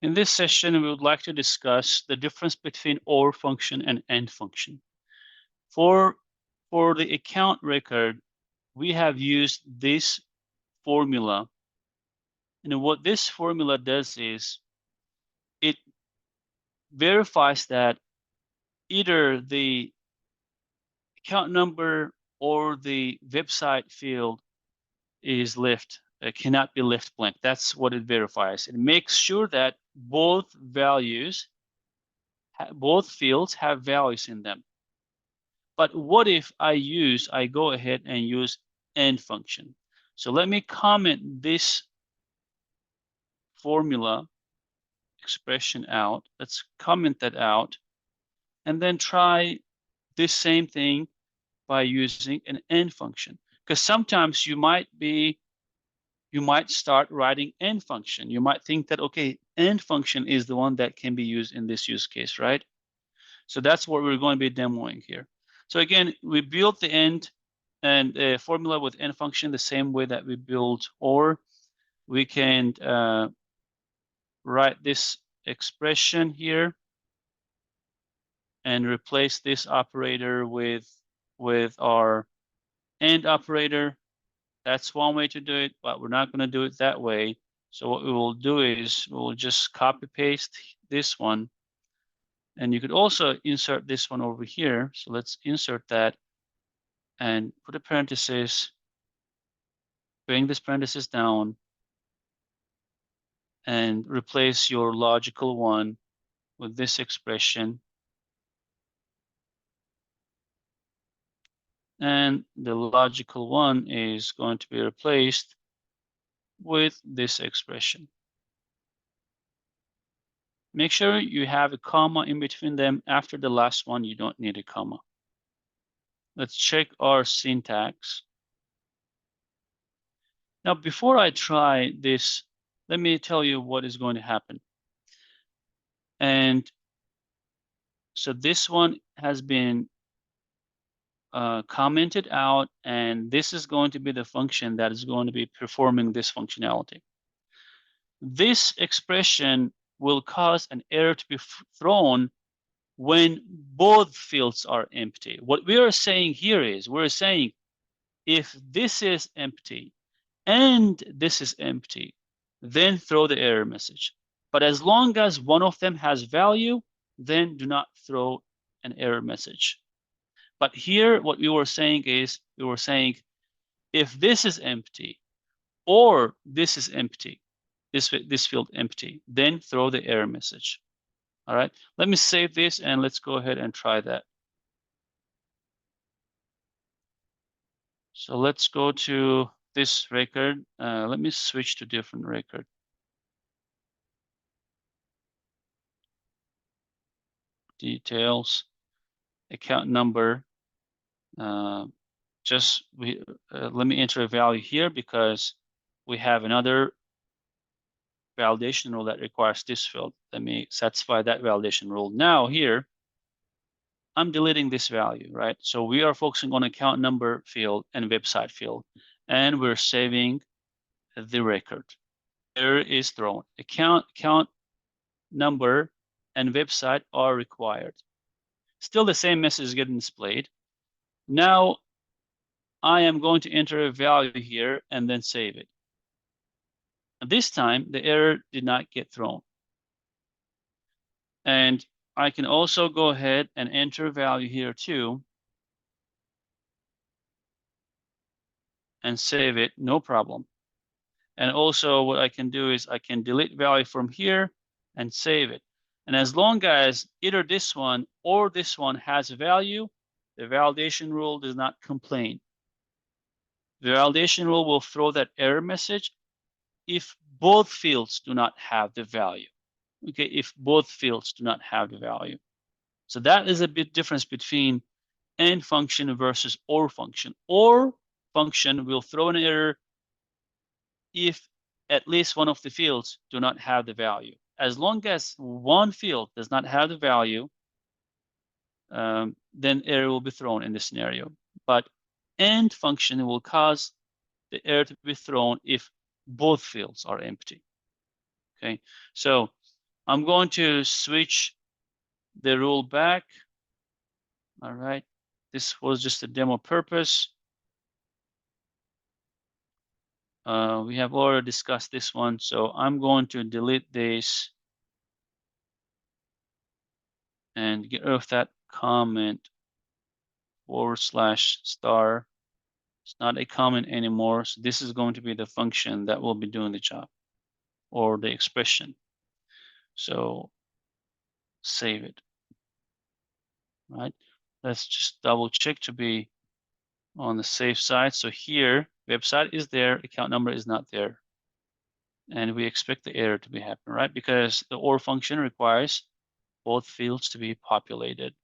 In this session, we would like to discuss the difference between OR function and AND function. For the account record, we have used this formula. And what this formula does is it verifies that either the account number or the website field is left, cannot be left blank. That's what it verifies. It makes sure that both values, both fields have values in them. But what if I go ahead and use AND function? So let me comment this formula expression out. Let's comment that out and then try this same thing by using an AND function. Because sometimes you might start writing AND function. You might think that, okay, AND function is the one that can be used in this use case, right? So that's what we're going to be demoing here. So again, we built the AND and a formula with AND function the same way that we build OR. We can write this expression here and replace this operator with our AND operator. That's one way to do it, but we're not going to do it that way. So what we will do is we'll just copy paste this one. And you could also insert this one over here. So let's insert that and put a parenthesis, bring this parenthesis down, and replace your logical one with this expression. And the logical one is going to be replaced with this expression. Make sure you have a comma in between them. After the last one, you don't need a comma. Let's check our syntax. Now, before I try this, let me tell you what is going to happen. And so this one has been commented out, and this is going to be the function that is going to be performing this functionality. This expression will cause an error to be thrown when both fields are empty. What we are saying here is we're saying if this is empty and this is empty, then throw the error message. But as long as one of them has value, then do not throw an error message. But here, what we were saying is, we were saying, if this is empty or this is empty, this field empty, then throw the error message. All right, let me save this and let's go ahead and try that. So let's go to this record. Let me switch to different record. Details, account number. Let me enter a value here because we have another validation rule that requires this field. Let me satisfy that validation rule. Now here, I'm deleting this value, right? So we are focusing on account number field and website field, and we're saving the record. Error is thrown. Account number and website are required. Still the same message is getting displayed. Now I am going to enter a value here and then save it. This time the error did not get thrown. And I can also go ahead and enter a value here too and save it, no problem. And also what I can do is I can delete value from here and save it. And as long as either this one or this one has a value, the validation rule does not complain. The validation rule will throw that error message if both fields do not have the value. Okay, if both fields do not have the value. So that is a bit difference between AND function versus OR function. OR function will throw an error if at least one of the fields do not have the value. As long as one field does not have the value, then error will be thrown in this scenario. But AND function will cause the error to be thrown if both fields are empty. Okay, so I'm going to switch the rule back. All right. This was just a demo purpose. We have already discussed this one, so I'm going to delete this and get rid of that comment /*. It's not a comment anymore. So this is going to be the function that will be doing the job or the expression. So save it, right? Let's just double check to be on the safe side. So here, website is there, account number is not there. And we expect the error to be happening, right? Because the OR function requires both fields to be populated.